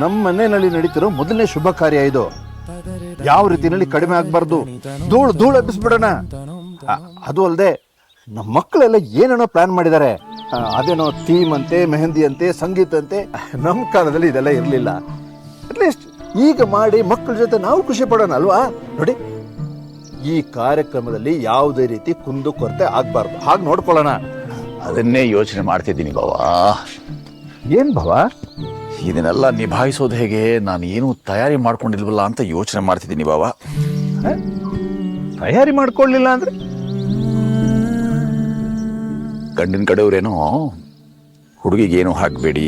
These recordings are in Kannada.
ನಮ್ಮ ಮನೆಯಲ್ಲಿ ನಡೀತಿರೋ ಮೊದಲನೇ ಶುಭ ಕಾರ್ಯ ಇದು. ಯಾವ ರೀತಿಯಲ್ಲಿ ಕಡಿಮೆ ಆಗ್ಬಾರ್ದು, ಧೂಳು ಎಬ್ಬಿಸ್ಬಿಡೋಣ. ಅದು ಅಲ್ಲದೆ ನಮ್ಮ ಮಕ್ಕಳೆಲ್ಲ ಏನೇನೋ ಪ್ಲಾನ್ ಮಾಡಿದ್ದಾರೆ. ಅದೇನೋ ಥೀಮ್ ಅಂತೆ, ಮೆಹಂದಿ ಅಂತೆ, ಸಂಗೀತ ಅಂತೆ. ನಮ್ಮ ಕಾಲದಲ್ಲಿ ಇದೆಲ್ಲ ಇರಲಿಲ್ಲ. ಅಟ್ಲೀಸ್ಟ್ ಈಗ ಮಾಡಿ ಮಕ್ಕಳ ಜೊತೆ ನಾವು ಖುಷಿ ಪಡೋಣ ಅಲ್ವಾ? ನೋಡಿ, ಈ ಕಾರ್ಯಕ್ರಮದಲ್ಲಿ ಯಾವುದೇ ರೀತಿ ಕುಂದು ಕೊರತೆ ಆಗ್ಬಾರ್ದು, ಹಾಗೆ ನೋಡ್ಕೊಳ್ಳೋಣ. ಅದನ್ನೇ ಯೋಚನೆ ಮಾಡ್ತಿದ್ದೀನಿ ಬಾವಾ. ಏನ್ ಭಾವ? ಇದನ್ನೆಲ್ಲ ನಿಭಾಯಿಸೋದು ಹೇಗೆ, ನಾನು ಏನು ತಯಾರಿ ಮಾಡ್ಕೊಂಡಿಲ್ವಲ್ಲ ಅಂತ ಯೋಚನೆ ಮಾಡ್ತಿದ್ದೀನಿ ಬಾವಾ. ತಯಾರಿ ಮಾಡ್ಕೊಳ್ಳಿಲ್ಲ ಅಂದ್ರೆ ಗಂಡಿನ ಕಡೆಯವ್ರೇನೋ ಹುಡುಗಿಗೇನು ಹಾಕಬೇಡಿ,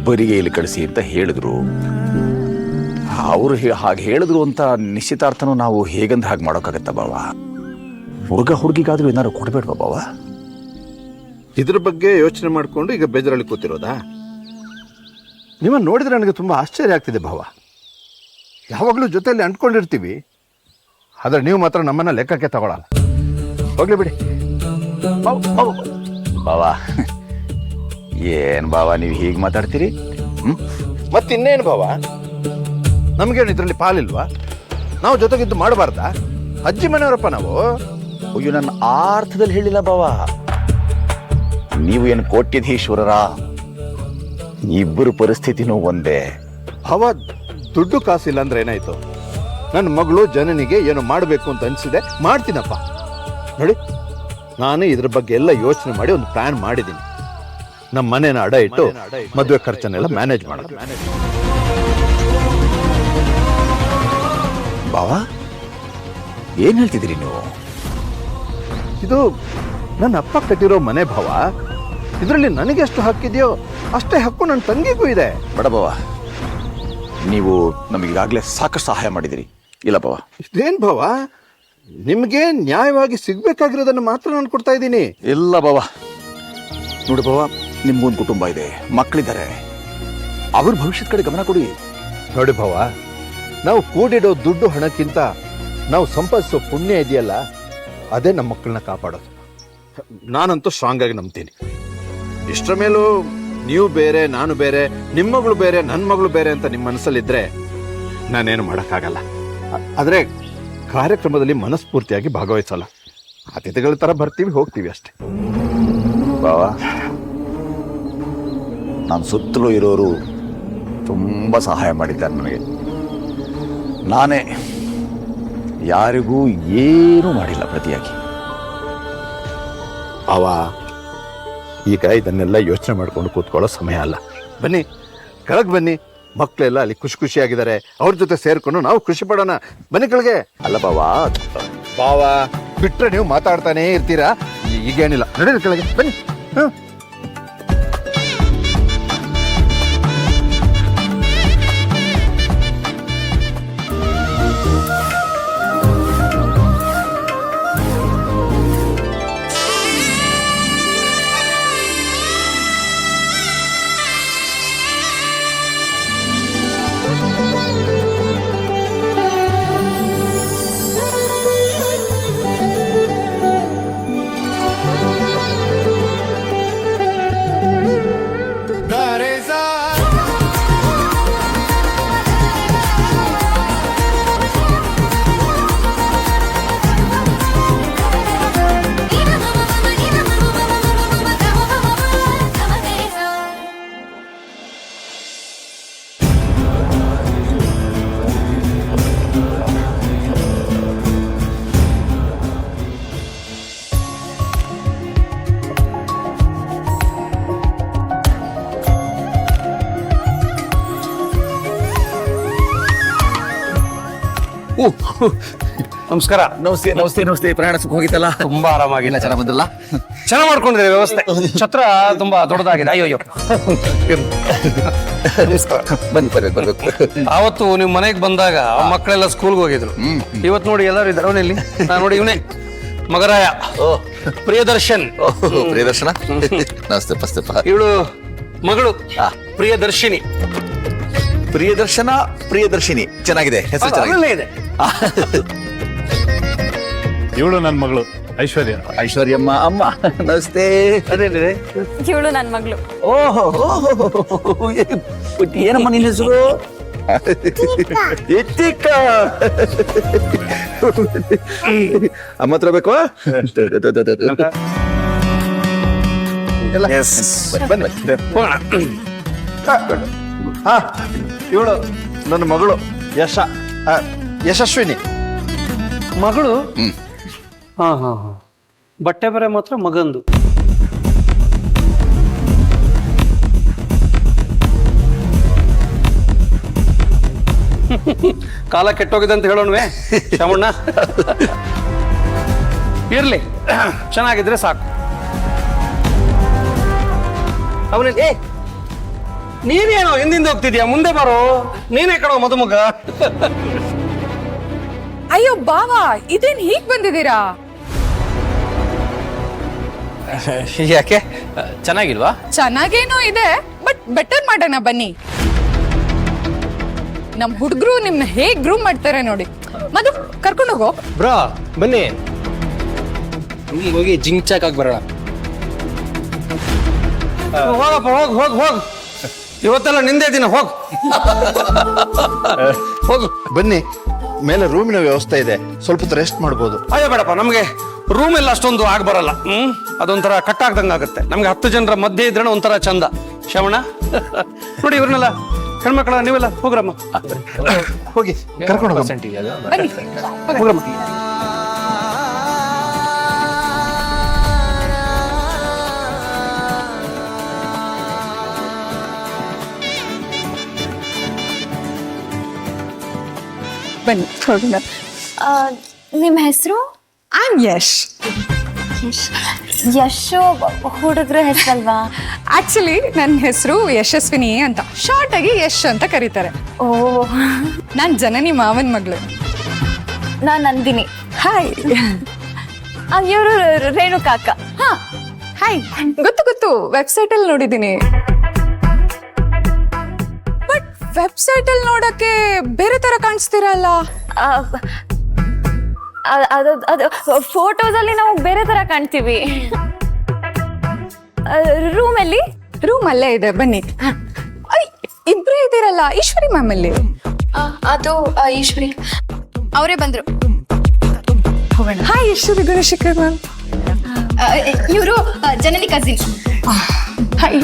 ಬರಿಗೆ ಇಲ್ಲಿ ಕಳಿಸಿ ಅಂತ ಹೇಳಿದ್ರು. ಅವರು ಹಾಗೆ ಹೇಳಿದ್ರು ಅಂತ ನಿಶ್ಚಿತಾರ್ಥನೂ ನಾವು ಹೇಗಂದ್ರೆ ಹಾಗೆ ಮಾಡೋಕ್ಕಾಗತ್ತಾ ಬಾವ? ಹುಡುಗಿಗಾದ್ರೂ ಏನಾದ್ರು ಕೊಡ್ಬೇಡ್ವಾ ಬಾವ? ಇದ್ರ ಬಗ್ಗೆ ಯೋಚನೆ ಮಾಡ್ಕೊಂಡು ಈಗ ಬೇಜಾರಲ್ಲಿ ಕೂತಿರೋದಾ? ನಿಮ್ಮನ್ನು ನೋಡಿದ್ರೆ ನನಗೆ ತುಂಬಾ ಆಶ್ಚರ್ಯ ಆಗ್ತಿದೆ ಭಾವ. ಯಾವಾಗಲೂ ಜೊತೆಯಲ್ಲಿ ಅಂಟ್ಕೊಂಡಿರ್ತೀವಿ, ಆದ್ರೆ ನೀವು ಮಾತ್ರ ನಮ್ಮನ್ನ ಲೆಕ್ಕಕ್ಕೆ ತಗೊಳಲ್ಲ. ಹೋಗ್ಲಿ ಬಿಡಿ ಬಾವ. ಏನ್ ಬಾವ ನೀವು ಹೀಗೆ ಮಾತಾಡ್ತೀರಿ? ಮತ್ತಿನ್ನೇನು ಭಾವ, ನಮ್ಗೇನು ಇದರಲ್ಲಿ ಪಾಲಿಲ್ವಾ? ನಾವು ಜೊತೆಗಿದ್ದು ಮಾಡಬಾರ್ದಾ? ಅಜ್ಜಿ ಮನೆಯವರಪ್ಪ ನಾವು. ಅಯ್ಯೋ, ನನ್ನ ಆ ಅರ್ಥದಲ್ಲಿ ಹೇಳಿಲ್ಲ ಬಾವ. ನೀವು ಏನು ಕೋಟ್ಯಧೀಶ್ವರರ, ಇಬ್ಬರು ಪರಿಸ್ಥಿತಿನೂ ಒಂದೇ. ಭಾವ, ದುಡ್ಡು ಕಾಸಿಲ್ಲ ಅಂದ್ರೆ ಏನಾಯ್ತು? ನನ್ನ ಮಗಳು ಜನನಿಗೆ ಏನು ಮಾಡಬೇಕು ಅಂತ ಅನ್ಸಿದೆ, ಮಾಡ್ತೀನಪ್ಪ. ನೋಡಿ, ನಾನು ಇದ್ರ ಬಗ್ಗೆ ಎಲ್ಲ ಯೋಚನೆ ಮಾಡಿ ಒಂದು ಪ್ಲಾನ್ ಮಾಡಿದ್ದೀನಿ. ನಮ್ಮ ಮನೇನ ಅಡ ಇಟ್ಟು ಮದುವೆ ಖರ್ಚನ್ನೆಲ್ಲ ಮ್ಯಾನೇಜ್ ಮಾಡೋದು. ಬಾವ, ಏನ್ ಹೇಳ್ತಿದ್ದೀರಿ ನೀವು? ಇದು ನನ್ನ ಅಪ್ಪ ಕಟ್ಟಿರೋ ಮನೆ ಭಾವ. ಇದರಲ್ಲಿ ನನಗೆ ಎಷ್ಟು ಹಕ್ಕಿದೆಯೋ ಅಷ್ಟೇ ಹಕ್ಕು ನನ್ನ ತಂಗಿಗೂ ಇದೆ. ಬೇಡ ಬಾವ, ನೀವು ನಮಗೀಗಾಗಲೇ ಸಾಕಷ್ಟು ಸಹಾಯ ಮಾಡಿದಿರಿ. ಇಲ್ಲ ಬಾವ. ಇದೇನ್ ಭಾವ, ನಿಮ್ಗೆ ನ್ಯಾಯವಾಗಿ ಸಿಗ್ಬೇಕಾಗಿರೋದನ್ನ ಮಾತ್ರ ನಾನು ಕೊಡ್ತಾ ಇದ್ದೀನಿ. ಇಲ್ಲ ಬಾವ, ನೋಡಿ ಬಾವ, ನಿಮ್ಗೊಂದು ಕುಟುಂಬ ಇದೆ, ಮಕ್ಕಳಿದ್ದಾರೆ, ಅವ್ರ ಭವಿಷ್ಯದ ಕಡೆ ಗಮನ ಕೊಡಿ. ನೋಡಿ ಭಾವ, ನಾವು ಕೂಡಿಡೋ ದುಡ್ಡು ಹಣಕ್ಕಿಂತ ನಾವು ಸಂಪಾದಿಸೋ ಪುಣ್ಯ ಇದೆಯಲ್ಲ, ಅದೇ ನಮ್ಮ ಮಕ್ಕಳನ್ನ ಕಾಪಾಡೋದು. ನಾನಂತೂ ಸ್ಟ್ರಾಂಗ್ ಆಗಿ ನಂಬ್ತೀನಿ. ಇಷ್ಟರ ಮೇಲೂ ನೀವು ಬೇರೆ, ನಾನು ಬೇರೆ, ನಿಮ್ಮ ಮಗಳು ಬೇರೆ, ನನ್ನ ಮಗಳು ಬೇರೆ ಅಂತ ನಿಮ್ಮ ಮನಸ್ಸಲ್ಲಿದ್ರೆ ನಾನೇನು ಮಾಡೋಕ್ಕಾಗಲ್ಲ. ಆದರೆ ಕಾರ್ಯಕ್ರಮದಲ್ಲಿ ಮನಸ್ಫೂರ್ತಿಯಾಗಿ ಭಾಗವಹಿಸಲ್ಲ. ಅತಿಥಿಗಳ ಥರ ಬರ್ತೀವಿ, ಹೋಗ್ತೀವಿ ಅಷ್ಟೇ. ಬಾವ, ನಾನು ಸುತ್ತಲೂ ಇರೋರು ತುಂಬ ಸಹಾಯ ಮಾಡಿದ್ದಾರೆ ನನಗೆ. ನಾನೇ ಯಾರಿಗೂ ಏನೂ ಮಾಡಿಲ್ಲ ಪ್ರತಿಯಾಗಿ. ಈಗ ಇದನ್ನೆಲ್ಲ ಯೋಚನೆ ಮಾಡ್ಕೊಂಡು ಕೂತ್ಕೊಳ್ಳೋ ಸಮಯ ಅಲ್ಲ. ಬನ್ನಿ, ಕೆಳಗೆ ಬನ್ನಿ. ಮಕ್ಕಳೆಲ್ಲ ಅಲ್ಲಿ ಖುಷಿಯಾಗಿದ್ದಾರೆ, ಅವ್ರ ಜೊತೆ ಸೇರ್ಕೊಂಡು ನಾವು ಖುಷಿ ಪಡೋಣ. ಬನ್ನಿ ಕೆಳಗೆ. ಅಲ್ಲ ಬಾವ ಬಿಟ್ರೆ ನೀವು ಮಾತಾಡ್ತಾನೇ ಇರ್ತೀರಾ. ಈಗೇನಿಲ್ಲ, ನಡೀರಿ ಕೆಳಗೆ ಬನ್ನಿ. ನಮಸ್ಕಾರ. ನಮಸ್ತೆ ನಮಸ್ತೆ ನಮಸ್ತೆ. ಪ್ರಯಾಣ ಸುಖ ಹೋಗಿತ್ತಲ್ಲ? ತುಂಬಾ ಆರಾಮಾಗಿಲ್ಲ. ಚೆನ್ನಾಗಿ ಬಂದಿಲ್ಲ? ಚೆನ್ನಾಗಿ ಮಾಡ್ಕೊಂಡಿದೆ ವ್ಯವಸ್ಥೆ. ಛತ್ರ ತುಂಬಾ ದೊಡ್ಡದಾಗಿದೆ. ಅಯ್ಯೋ ಬನ್ನಿ ಬರ್ಬೇಕು. ಆವತ್ತು ನಿಮ್ ಮನೆಗೆ ಬಂದಾಗ ಮಕ್ಕಳೆಲ್ಲ ಸ್ಕೂಲ್ಗೆ ಹೋಗಿದ್ರು. ಇವತ್ತು ನೋಡಿ ಎಲ್ಲರೂ ಇದ್ದಾರೆ. ಅವನಲ್ಲಿ ನಾನು ನೋಡಿ ಇವನೇ ಮಗರಾಯ, ಪ್ರಿಯದರ್ಶನ್. ಪ್ರಿಯದರ್ಶನ, ನಮಸ್ತೆ. ಪಸ್ತಪ್ಪ. ಇವಳು ಮಗಳು ಪ್ರಿಯದರ್ಶಿನಿ. ಪ್ರಿಯದರ್ಶಿನಿ ಚೆನ್ನಾಗಿದೆ, ಹೆಸರು ಚೆನ್ನಾಗಿದೆ. ಇದೆ. ಇವಳು ನನ್ನ ಮಗಳು ಐಶ್ವರ್ಯ. ಐಶ್ವರ್ಯಮ್ಮ ಅಮ್ಮ ನಮಸ್ತೆ. ಇವಳು ನನ್ನ ಮಗಳು. ಓಹೋ ಪುಟ್ಟಿ, ಏನಮ್ಮ ನಿನ್ನ ಹೆಸರು? ಎತ್ತಿಕ್ಕ. ಅಮ್ಮ ಹತ್ರ ಬೇಕು. ಹಾ, ಇವಳು ನನ್ನ ಮಗಳು ಯಶಸ್ವಿನಿ. ಮಗಳು? ಹಾ ಹಾ ಹಾ. ಬಟ್ಟೆ ಬರೆ ಮಾತ್ರ ಮಗಂದು. ಕಾಲ ಕೆಟ್ಟೋಗಿದೆ ಅಂತ ಹೇಳೋಣವೇ ಶಾಮಣ್ಣ? ಇರ್ಲಿ, ಚೆನ್ನಾಗಿದ್ರೆ ಸಾಕು. ಅವನಿಗೆ ನೀನೇನೋ ಹಿಂದಿಂದ ಹೋಗ್ತಿದ್ಯಾ, ಮುಂದೆ ಬರೋ. ನೀನೇ ಕಣೋ ಮದುಮಗ. ಅಯ್ಯೋ ಬಾವಾ, ಇದೇನ್ ಹೀಗ್ ಬಂದಿದ್ದೀರಾ? ಯಾಕೆ, ಚೆನ್ನಾಗಿಲ್ವಾ? ಚೆನ್ನಾಗೇನೋ ಇದೆ, ಬಟ್ ಬೆಟರ್ ಮಾಡೋಣ ಬನ್ನಿ. ನಮ್ ಹುಡುಗರು ನಿಮ್ನ ಹೇಗ್ ಗ್ರೂಮ್ ಮಾಡ್ತಾರೆ ನೋಡಿ. ಮಧು, ಕರ್ಕೊಂಡು ಹೋಗೋ. ಬ್ರಾ ಬನ್ನಿ, ಹೋಗಿ ಜಿಂಕ್ ಚಾಕ್ ಆಗಿ ಬರೋಣ. ಹೋಗಪ್ಪ, ಹೋಗ್ ಹೋಗ್ ಹೋಗ್. ಇವತ್ತೆಲ್ಲ ನಿಂದೇ ದಿನ, ಹೋಗ್ ಹೋಗು. ಬನ್ನಿ, ಮೇಲೆ ರೂಮಿನ ವ್ಯವಸ್ಥೆ ಇದೆ, ಸ್ವಲ್ಪ ಹೊತ್ತು ರೆಸ್ಟ್ ಮಾಡ್ಬೋದು. ಅಯ್ಯೋ ಬೇಡಪ್ಪ, ನಮಗೆ ರೂಮ್ ಎಲ್ಲ ಅಷ್ಟೊಂದು ಆಗ ಬರಲ್ಲ. ಅದೊಂಥರ ಕಟ್ಟಾಗ್ದಂಗೆ ಆಗುತ್ತೆ ನಮ್ಗೆ. 10 ಜನರ ಮಧ್ಯೆ ಇದ್ರೆ ಒಂಥರ ಚಂದ. ಶ್ರವಣ ನೋಡಿ, ಇವ್ರನ್ನೆಲ್ಲ ಹೆಣ್ಮಕ್ಳ, ನೀವೆಲ್ಲ ಹೋಗ್ರಮ್ಮ. ಹೋಗಿ ಕರ್ಕೊಂಡು ಹೋಗ. ಬನ್ನಿ ಹೋಗ್ರಮ್ಮ. ಬನ್ನಿ ಹೋಗೋಣ. ನಿಮ್ಮ ಹೆಸರು? I am Yash. ಯಶು ಹುಡುಗ್ರ ಹೆಸರಲ್ವಾ? ಆಕ್ಚುಲಿ ನನ್ನ ಹೆಸರು ಯಶಸ್ವಿನಿ ಅಂತ, ಶಾರ್ಟ್ ಆಗಿ ಯಶ್ ಅಂತ ಕರೀತಾರೆ. ಓ, ನಾನ್ ಜನನಿ ಮಾವನ್ ಮಗಳು. ನಾನ್ ನಂದಿನಿ. ಹಾಯ್. ಇವರು ರೇಣುಕಾ ಅಕ್ಕ. ಹಾ, ಹಾಯ್. ಗೊತ್ತು ಗೊತ್ತು, ವೆಬ್ಸೈಟ್ ಅಲ್ಲಿ ನೋಡಿದ್ದೀನಿ. ಬಟ್ ವೆಬ್ಸೈಟ್ ಅಲ್ಲಿ ನೋಡಕ್ಕೆ ಬೇರೆ ತರ ಕಾಣಿಸ್ತೀರಲ್ಲ. ಅದು ಅದು ಫೋಟೋಸ್ ಅಲ್ಲಿ ನಾವು ಬೇರೆ ತರ ಕಾಣ್ತೀವಿ. ರೂಮಲ್ಲಿ? ರೂಮ್ ಅಲ್ಲೇ ಇದೆ, ಬನ್ನಿ. ಇಬ್ರೇ ಇದ್ದೀರಲ್ಲ, ಈಶ್ವರಿ ಮ್ಯಾಮ್ ಅಲ್ಲಿ. ಅದು ಈಶ್ವರಿ ಅವರೇ ಬಂದ್ರು. Hi Ishwari Gunashekar ma'am. ಇವರು ಜನನಿ ಕಸಿನ್. ಹಾಯ್.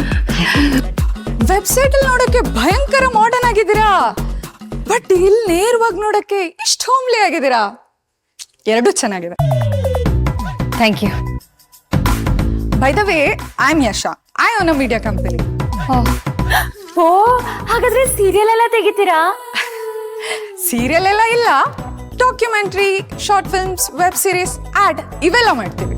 ವೆಬ್ಸೈಟ್ ಅಲ್ಲಿ ನೋಡಕ್ಕೆ ಭಯಂಕರ ಮಾಡರ್ನ್ ಆಗಿದ್ದೀರಾ, ಬಟ್ ಇಲ್ಲಿ ನೇರವಾಗಿ ನೋಡಕ್ಕೆ ಇಷ್ಟು ಹೋಮ್ಲಿ ಆಗಿದ್ದೀರಾ. ಎರಡೂ ಚೆನ್ನಾಗಿದೆ. Thank you. By the way, I am Yasha. I own a media company. Oh, ಹಾಗಾದ್ರೆ ಸೀರಿಯಲ್ ಎಲ್ಲ ತೆಗಿತೀರಾ? ಸೀರಿಯಲ್ ಎಲ್ಲ ಇಲ್ಲ, documentary, short films, web series, ad ಇವೆಲ್ಲ ಮಾಡ್ತೀವಿ.